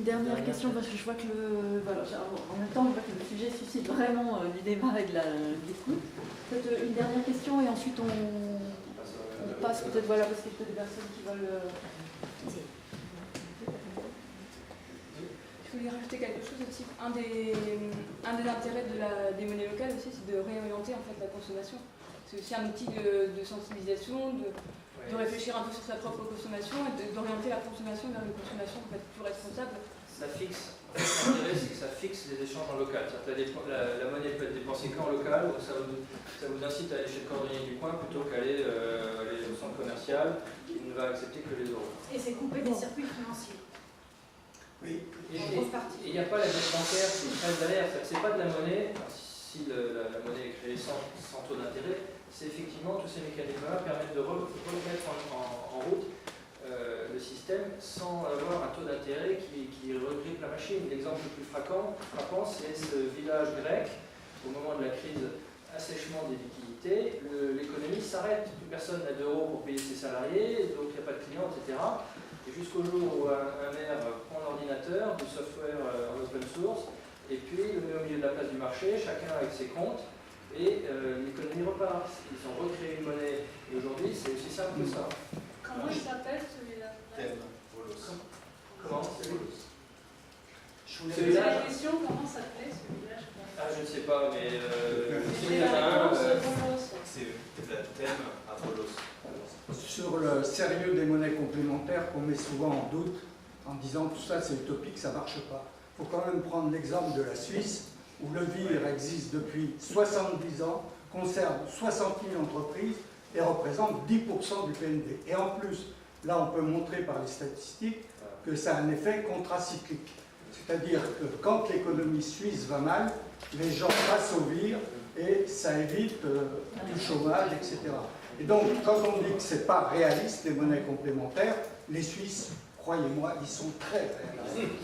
une dernière question, parce que je vois que en même temps, je vois que le sujet suscite vraiment du débat et de l'écoute. Peut-être une dernière question et ensuite on passe peut-être, voilà, parce qu'il y a peut-être des personnes qui veulent... Je voulais rajouter quelque chose aussi. Un des intérêts des monnaies locales aussi, c'est de réorienter en fait la consommation. C'est aussi un outil de sensibilisation, de réfléchir un peu sur sa propre consommation et d'orienter la consommation vers une consommation en fait, plus responsable. Ça fixe. En fait, l'intérêt, c'est que ça fixe les échanges en local. La monnaie peut être dépensée qu'en local, donc ça vous incite à aller chez le cordonnier du coin plutôt qu'aller au centre commercial qui ne va accepter que les euros. Et c'est couper des circuits financiers. Oui. Et il n'y a pas la dette bancaire qui traîne derrière. C'est pas de la monnaie, si la monnaie est créée sans taux d'intérêt, c'est effectivement tous ces mécanismes-là permettent de remettre en route le système sans avoir un taux d'intérêt qui regrippe la machine. L'exemple le plus frappant, c'est ce village grec, au moment de la crise assèchement des liquidités, l'économie s'arrête, plus personne n'a d'euros pour payer ses salariés, donc il n'y a pas de clients, etc. Et jusqu'au jour où un maire prend l'ordinateur, du software en open source, et puis le met au milieu de la place du marché, chacun avec ses comptes, et l'économie repart. Ils ont recréé une monnaie, et aujourd'hui c'est aussi simple que ça. Comment il s'appelle celui-là? Comment celui-là? C'est la question, comment ça s'appelait celui-là? Ah, je ne sais pas, mais il y en a un. C'est la thème à Volos. Sur le sérieux des monnaies complémentaires qu'on met souvent en doute en disant tout ça c'est utopique, ça ne marche pas. Il faut quand même prendre l'exemple de la Suisse où le VIR existe depuis 70 ans, concerne 60 000 entreprises et représente 10% du PNB. Et en plus, là on peut montrer par les statistiques que ça a un effet contracyclique. C'est-à-dire que quand l'économie suisse va mal, les gens passent au VIR et ça évite du chômage, etc. Et donc, quand on dit que ce n'est pas réaliste, les monnaies complémentaires, les Suisses, croyez-moi, ils sont très réalistes.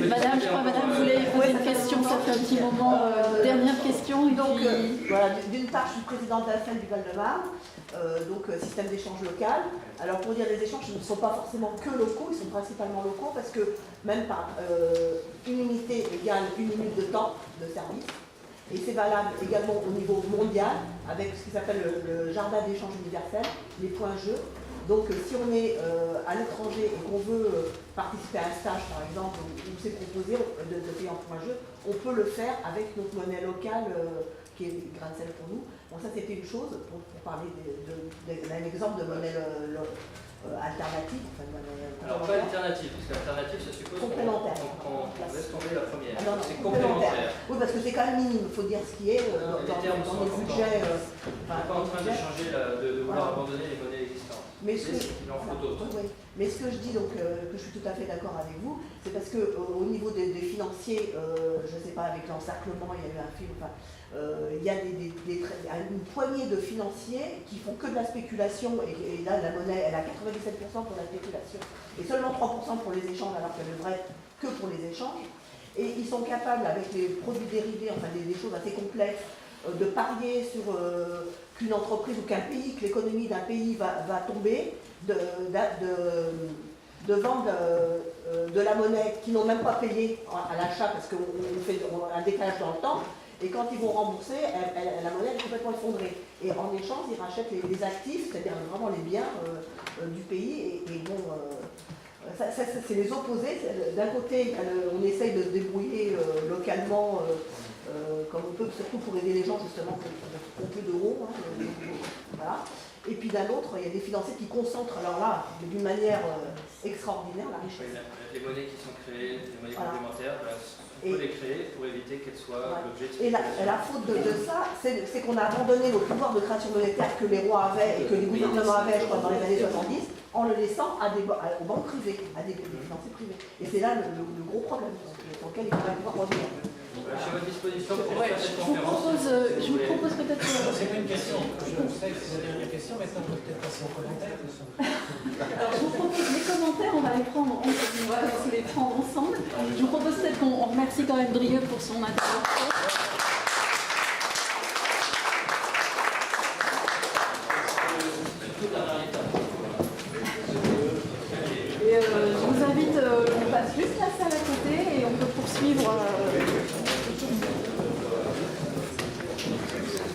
Madame, je crois, madame, vous voulez poser une question, ça fait un petit moment. Dernière question. Donc, voilà, d'une part, je suis présidente de la FEN du Val-de-Marne, donc système d'échange local. Alors, pour dire les échanges, ils ne sont pas forcément que locaux, ils sont principalement locaux parce que même par une unité égale une minute de temps de service. Et c'est valable également au niveau mondial, avec ce qui s'appelle le jardin d'échange universel, les points jeux. Donc si on est à l'étranger et qu'on veut participer à un stage, par exemple, où c'est proposé de payer en points jeux, on peut le faire avec notre monnaie locale, qui est grain de sel pour nous. Bon, ça c'était une chose, pour parler d'un exemple de monnaie alternative. Alors pas alternative, parce qu'alternative ça suppose qu'on laisse tomber la première. C'est complémentaire. Oui, parce que c'est quand même minime, il faut dire ce qui est dans les budgets. On n'est pas en train de changer, de vouloir abandonner les monnaies existantes. Mais ce que, il en faut d'autres. Oui. Mais ce que je dis, donc, que je suis tout à fait d'accord avec vous, c'est parce qu'au niveau des financiers, je ne sais pas, avec l'encerclement, il y a eu un film, enfin, il y a une poignée de financiers qui font que de la spéculation, et là, la monnaie, elle a 97% pour la spéculation, et seulement 3% pour les échanges, alors qu'elle ne devrait être que pour les échanges. Et ils sont capables, avec les produits dérivés, enfin des choses assez complexes, de parier sur qu'une entreprise ou qu'un pays, que l'économie d'un pays va tomber, de vendre de la monnaie qu'ils n'ont même pas payé à l'achat parce qu'on fait un décalage dans le temps, et quand ils vont rembourser, la monnaie est complètement effondrée. Et en échange, ils rachètent les actifs, c'est-à-dire vraiment les biens du pays, et bon... c'est les opposés. D'un côté, on essaye de se débrouiller localement comme on peut, surtout pour aider les gens justement qui ont peu d'euros. Voilà. Et puis d'un autre, il y a des financiers qui concentrent, alors là, d'une manière extraordinaire, la richesse. Les monnaies qui sont créées, les monnaies complémentaires, on peut les créer pour éviter qu'elles soient l'objet de... Et la faute de ça, c'est qu'on a abandonné le pouvoir de création monétaire que les rois avaient et que les gouvernements avaient, je crois, dans les années 70, en le laissant aux banques privées, à des financiers privés. Et c'est là le gros problème sur lequel il faudrait pouvoir revenir. Je suis à votre disposition pour faire cette conférence. Je vous propose peut-être... C'est pas une question. Je sais que c'est la dernière question, maintenant on peut peut-être passer aux commentaires. Alors je vous propose les commentaires, on va les prendre, on va les prendre ensemble. Je vous propose peut-être qu'on remercie quand même Drieux pour son intervention. Et je vous j'invite, on passe juste la salle à côté et on peut poursuivre